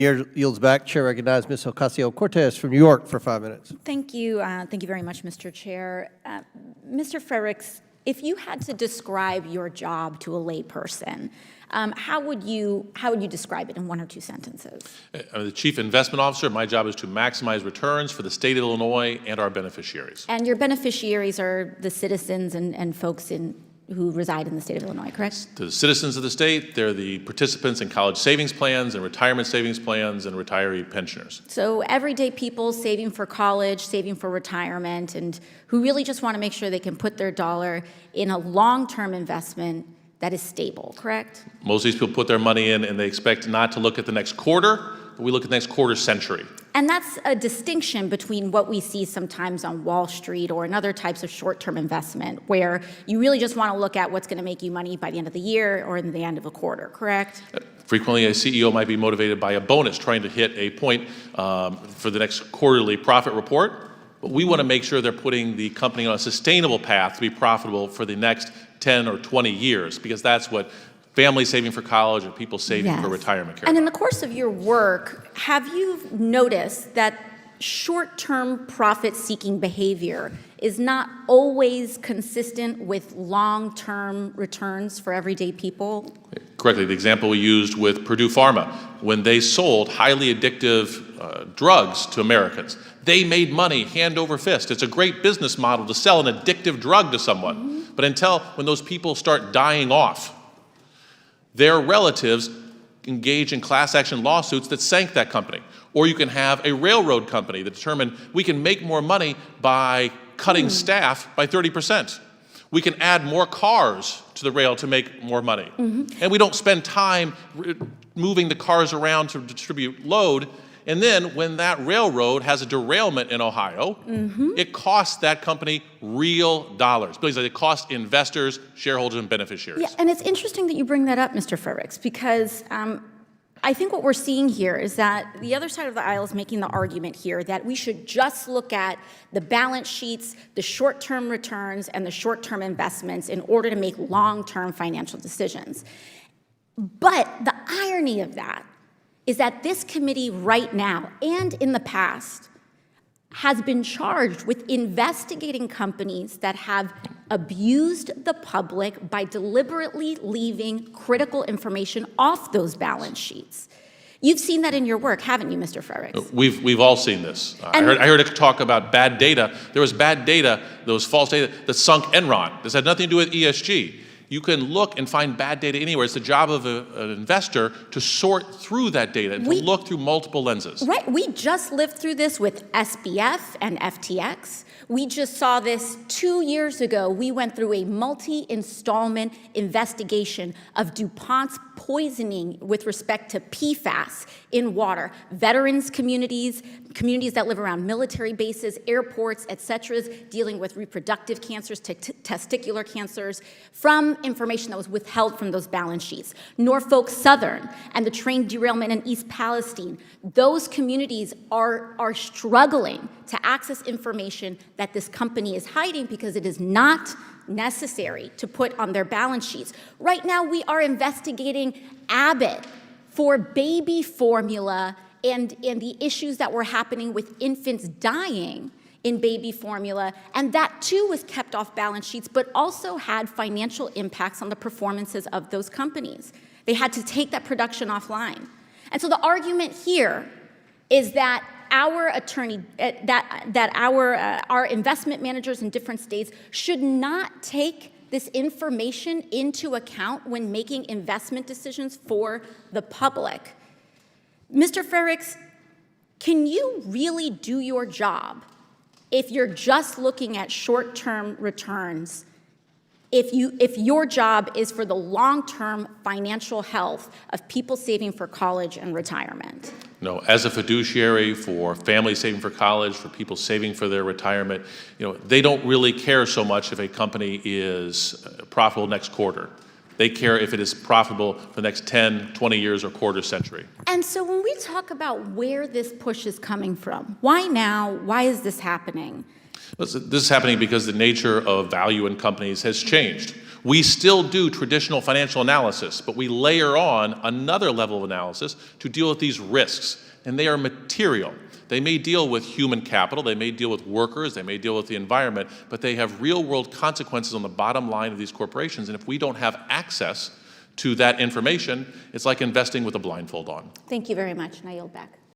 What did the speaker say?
Year yields back. Chair recognizes Ms. Ocasio Cortez from New York for 5 minutes. Thank you. Thank you very much, Mr. Chair. Mr. Frerichs, if you had to describe your job to a layperson, how would you describe it in 1 or 2 sentences? I'm the Chief Investment Officer. My job is to maximize returns for the state of Illinois and our beneficiaries. And your beneficiaries are the citizens and folks who reside in the state of Illinois, correct? The citizens of the state, they're the participants in college savings plans and retirement savings plans and retiree pensioners. So everyday people saving for college, saving for retirement, and who really just want to make sure they can put their dollar in a long-term investment that is stable, correct? Most of these people put their money in and they expect not to look at the next quarter, but we look at the next quarter century. And that's a distinction between what we see sometimes on Wall Street or in other types of short-term investment, where you really just want to look at what's going to make you money by the end of the year or in the end of a quarter, correct? Frequently, a CEO might be motivated by a bonus trying to hit a point for the next quarterly profit report. But we want to make sure they're putting the company on a sustainable path to be profitable for the next 10 or 20 years, because that's what families saving for college and people saving for retirement care. And in the course of your work, have you noticed that short-term profit-seeking behavior is not always consistent with long-term returns for everyday people? Correctly. The example we used with Purdue Pharma, when they sold highly addictive drugs to Americans, they made money hand over fist. It's a great business model to sell an addictive drug to someone. Mm-hmm. But until when those people start dying off, their relatives engage in class action lawsuits that sank that company. Or you can have a railroad company that determined we can make more money by cutting staff by 30%. We can add more cars to the rail to make more money. Mm-hmm. And we don't spend time moving the cars around to distribute load. And then when that railroad has a derailment in Ohio, it costs that company real dollars. Because it costs investors, shareholders, and beneficiaries. Yeah, and it's interesting that you bring that up, Mr. Frerichs, because I think what we're seeing here is that the other side of the aisle is making the argument here that we should just look at the balance sheets, the short-term returns, and the short-term investments in order to make long-term financial decisions. But the irony of that is that this committee right now and in the past has been charged with investigating companies that have abused the public by deliberately leaving critical information off those balance sheets. You've seen that in your work, haven't you, Mr. Frerichs? We've all seen this. I heard it talk about bad data. There was bad data, there was false data that sunk Enron. This had nothing to do with ESG. You can look and find bad data anywhere. It's the job of an investor to sort through that data and to look through multiple lenses. Right. We just lived through this with SBF and FTX. We just saw this 2 years ago. We went through a multi-installment investigation of DuPont's poisoning with respect to PFAS in water. Veterans communities that live around military bases, airports, et cetera, dealing with reproductive cancers, testicular cancers, from information that was withheld from those balance sheets. Norfolk Southern and the train derailment in East Palestine. Those communities are struggling to access information that this company is hiding because it is not necessary to put on their balance sheets. Right now, we are investigating Abbott for baby formula and the issues that were happening with infants dying in baby formula, and that too was kept off balance sheets, but also had financial impacts on the performances of those companies. They had to take that production offline. And so the argument here is that our our investment managers in different states should not take this information into account when making investment decisions for the public. Mr. Frerichs, can you really do your job if you're just looking at short-term returns, if your job is for the long-term financial health of people saving for college and retirement? No, as a fiduciary for families saving for college, for people saving for their retirement, they don't really care so much if a company is profitable next quarter. They care if it is profitable for the next 10, 20 years or quarter century. And so when we talk about where this push is coming from, why now? Why is this happening? This is happening because the nature of value in companies has changed. We still do traditional financial analysis, but we layer on another level of analysis to deal with these risks, and they are material. They may deal with human capital, they may deal with workers, they may deal with the environment, but they have real-world consequences on the bottom line of these corporations, and if we don't have access to that information, it's like investing with a blindfold on. Thank you very much, and I yield back.